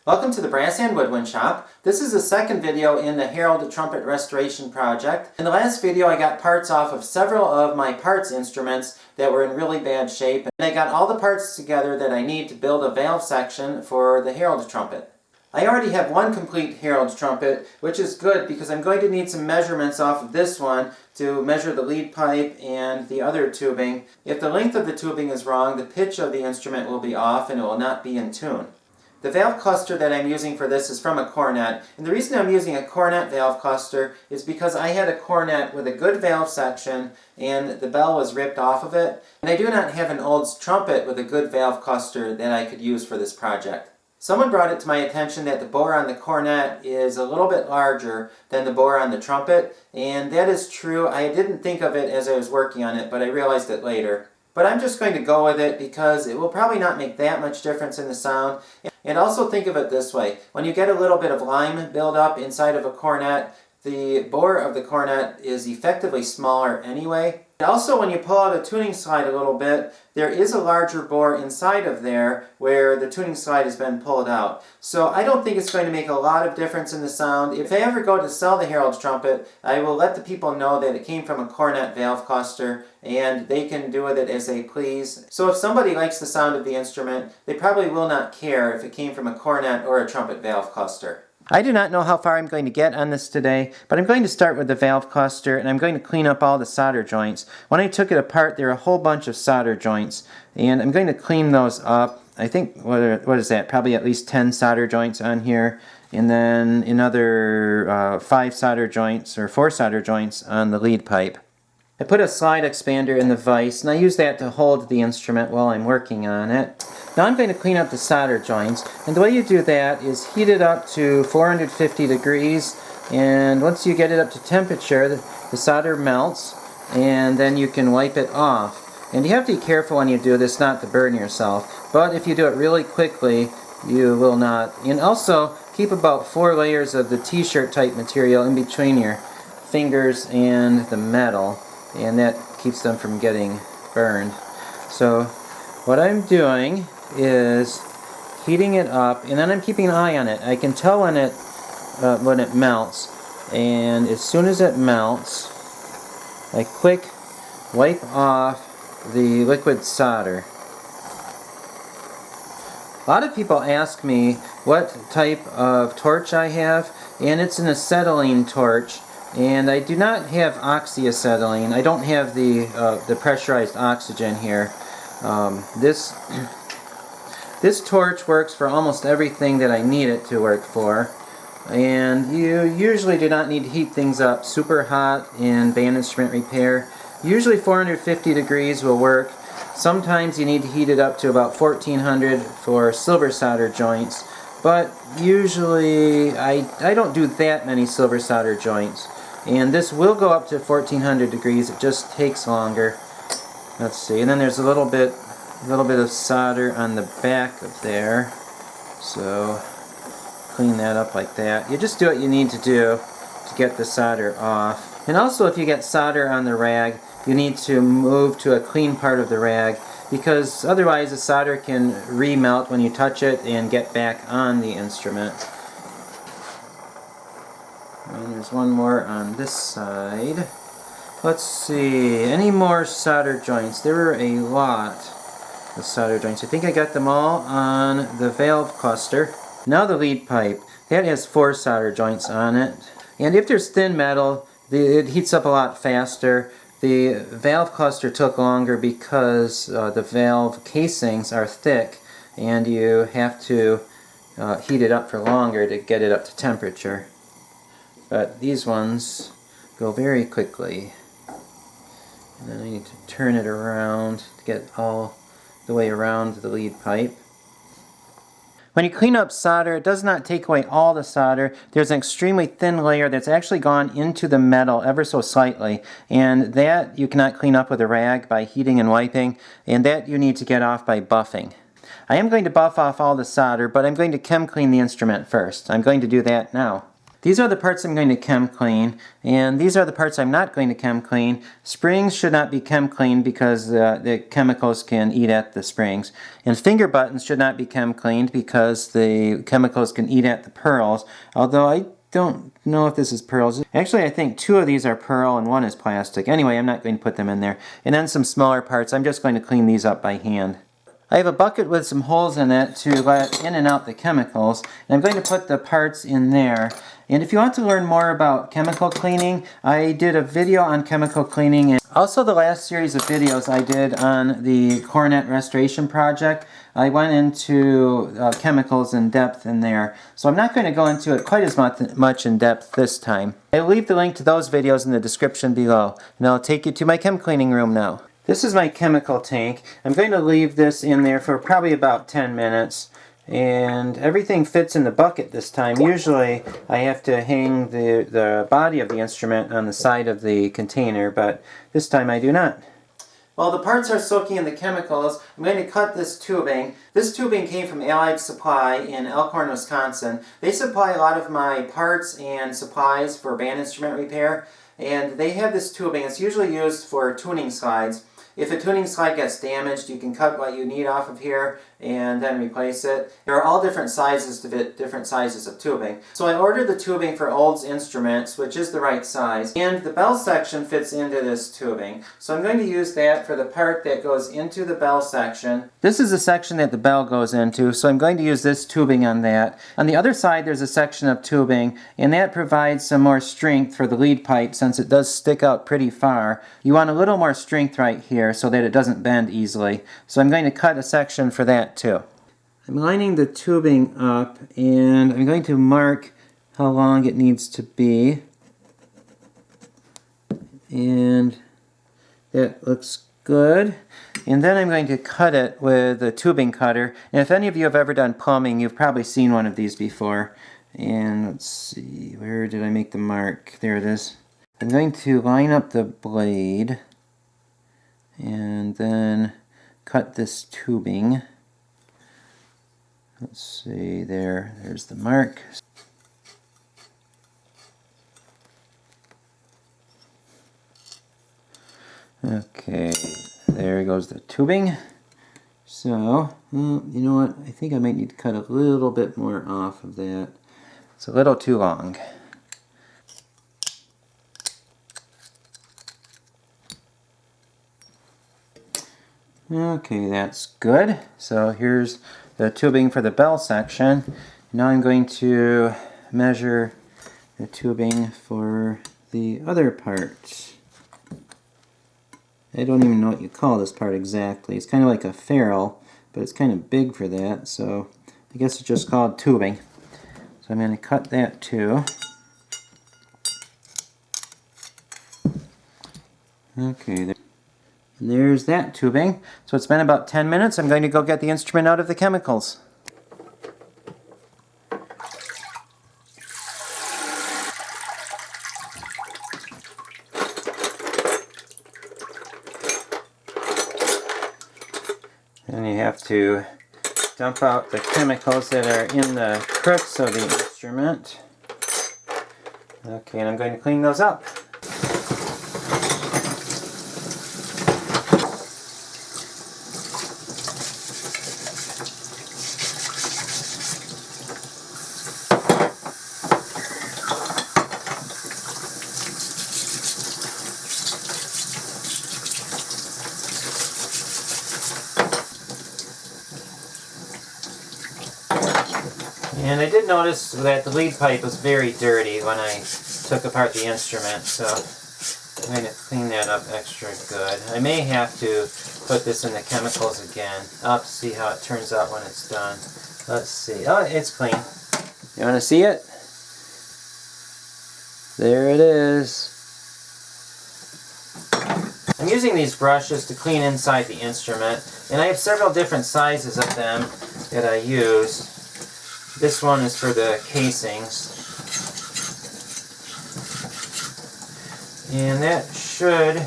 Welcome to the Brass and Woodwind Shop. This is the second video in the Herald Trumpet restoration project. In the last video I got parts off of several of my parts instruments that were in really bad shape, and I got all the parts together that I need to build a valve section for the Herald Trumpet. I already have one complete Herald Trumpet, which is good because I'm going to need some measurements off of this one to measure the lead pipe and the other tubing. If the length of the tubing is wrong, the pitch of the instrument will be off and it will not be in tune. The valve cluster that I'm using for this is from a Cornet, and the reason I'm using a Cornet valve cluster is because I had a Cornet with a good valve section and the bell was ripped off of it, and I do not have an old trumpet with a good valve cluster that I could use for this project. Someone brought it to my attention that the bore on the Cornet is a little bit larger than the bore on the trumpet, and that is true. I didn't think of it as I was working on it, but I realized it later. But I'm just going to go with it because it will probably not make that much difference in the sound. And also think of it this way. When you get a little bit of lime buildup inside of a Cornet, the bore of the Cornet is effectively smaller anyway. Also, when you pull out a tuning slide a little bit, there is a larger bore inside of there where the tuning slide has been pulled out. So I don't think it's going to make a lot of difference in the sound. If I ever go to sell the Herald Trumpet, I will let the people know that it came from a Cornet valve cluster and they can do with it as they please. So if somebody likes the sound of the instrument, they probably will not care if it came from a Cornet or a trumpet valve cluster. I do not know how far I'm going to get on this today, but I'm going to start with the valve cluster and I'm going to clean up all the solder joints. When I took it apart, there were a whole bunch of solder joints, and I'm going to clean those up. I think, what is that, probably at least 10 solder joints on here, and then another 5 solder joints, or 4 solder joints on the lead pipe. I put a slide expander in the vise, and I use that to hold the instrument while I'm working on it. Now I'm going to clean up the solder joints, and the way you do that is heat it up to 450 degrees, and once you get it up to temperature, the solder melts, and then you can wipe it off. And you have to be careful when you do this not to burn yourself, but if you do it really quickly, you will not. And also, keep about 4 layers of the t-shirt type material in between your fingers and the metal, and that keeps them from getting burned. So what I'm doing is heating it up, and then I'm keeping an eye on it. I can tell when it melts, and as soon as it melts, I quick wipe off the liquid solder. A lot of people ask me what type of torch I have, and it's an acetylene torch. And I do not have oxyacetylene. I don't have the pressurized oxygen here. This torch works for almost everything that I need it to work for. And you usually do not need to heat things up super hot in band instrument repair. Usually 450 degrees will work. Sometimes you need to heat it up to about 1400 for silver solder joints. But usually I don't do that many silver solder joints. And this will go up to 1400 degrees, it just takes longer. Let's see, and then there's a little bit of solder on the back of there. So clean that up like that. You just do what you need to do to get the solder off. And also, if you get solder on the rag, you need to move to a clean part of the rag, because otherwise the solder can remelt when you touch it and get back on the instrument. And there's one more on this side. Let's see, any more solder joints? There were a lot of solder joints. I think I got them all on the valve cluster. Now the lead pipe. That has 4 solder joints on it. And if there's thin metal, it heats up a lot faster. The valve cluster took longer because the valve casings are thick, and you have to heat it up for longer to get it up to temperature. But these ones go very quickly. And then I need to turn it around to get all the way around the lead pipe. When you clean up solder, it does not take away all the solder. There's an extremely thin layer that's actually gone into the metal ever so slightly, and that you cannot clean up with a rag by heating and wiping, and that you need to get off by buffing. I am going to buff off all the solder, but I'm going to chem clean the instrument first. I'm going to do that now. These are the parts I'm going to chem clean, and these are the parts I'm not going to chem clean. Springs should not be chem cleaned because the chemicals can eat at the springs. And finger buttons should not be chem cleaned because the chemicals can eat at the pearls, although I don't know if this is pearls. Actually, I think 2 of these are pearl and 1 is plastic. Anyway, I'm not going to put them in there. And then some smaller parts, I'm just going to clean these up by hand. I have a bucket with some holes in it to let in and out the chemicals, and I'm going to put the parts in there. And if you want to learn more about chemical cleaning, I did a video on chemical cleaning, and also the last series of videos I did on the Cornet restoration project. I went into chemicals in depth in there, so I'm not going to go into it quite as much in depth this time. I'll leave the link to those videos in the description below, and I'll take you to my chem cleaning room now. This is my chemical tank. I'm going to leave this in there for probably about 10 minutes. And everything fits in the bucket this time. Usually I have to hang the body of the instrument on the side of the container, but this time I do not. While the parts are soaking in the chemicals, I'm going to cut this tubing. This tubing came from Allied Supply in Elkhorn, Wisconsin. They supply a lot of my parts and supplies for band instrument repair, and they have this tubing. It's usually used for tuning slides. If a tuning slide gets damaged, you can cut what you need off of here and then replace it. There are all different sizes to fit different sizes of tubing. So I ordered the tubing for Olds Instruments, which is the right size, and the bell section fits into this tubing. So I'm going to use that for the part that goes into the bell section. This is the section that the bell goes into, so I'm going to use this tubing on that. On the other side there's a section of tubing, and that provides some more strength for the lead pipe since it does stick out pretty far. You want a little more strength right here so that it doesn't bend easily. So I'm going to cut a section for that too. I'm lining the tubing up, and I'm going to mark how long it needs to be. And that looks good. And then I'm going to cut it with a tubing cutter. And if any of you have ever done plumbing, you've probably seen one of these before. And let's see, where did I make the mark? There it is. I'm going to line up the blade and then cut this tubing. Let's see, there's the mark. Okay, there goes the tubing. So, you know what, I think I might need to cut a little bit more off of that. It's a little too long. Okay, that's good. So here's the tubing for the bell section. Now I'm going to measure the tubing for the other part. I don't even know what you call this part exactly. It's kind of like a ferrule, but it's kind of big for that, so I guess it's just called tubing. So I'm going to cut that too. Okay, there's that tubing. So it's been about 10 minutes. I'm going to go get the instrument out of the chemicals. And you have to dump out the chemicals that are in the crooks of the instrument. Okay, and I'm going to clean those up. And I did notice that the lead pipe was very dirty when I took apart the instrument, so I'm going to clean that up extra good. I may have to put this in the chemicals again. I'll have to see how it turns out when it's done. Let's see. Oh, it's clean. You want to see it? There it is. I'm using these brushes to clean inside the instrument, and I have several different sizes of them that I use. This one is for the casings. And that should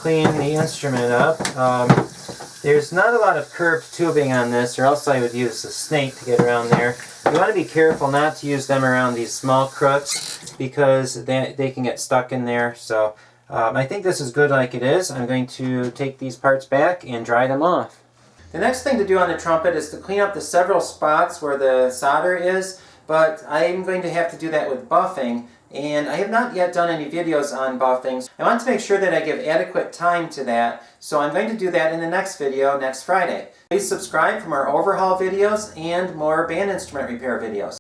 clean the instrument up. There's not a lot of curved tubing on this, or else I would use a snake to get around there. You want to be careful not to use them around these small crooks because they can get stuck in there. So I think this is good like it is. I'm going to take these parts back and dry them off. The next thing to do on the trumpet is to clean up the several spots where the solder is, but I'm going to have to do that with buffing, and I have not yet done any videos on buffing. I want to make sure that I give adequate time to that, so I'm going to do that in the next video next Friday. Please subscribe for more overhaul videos and more band instrument repair videos.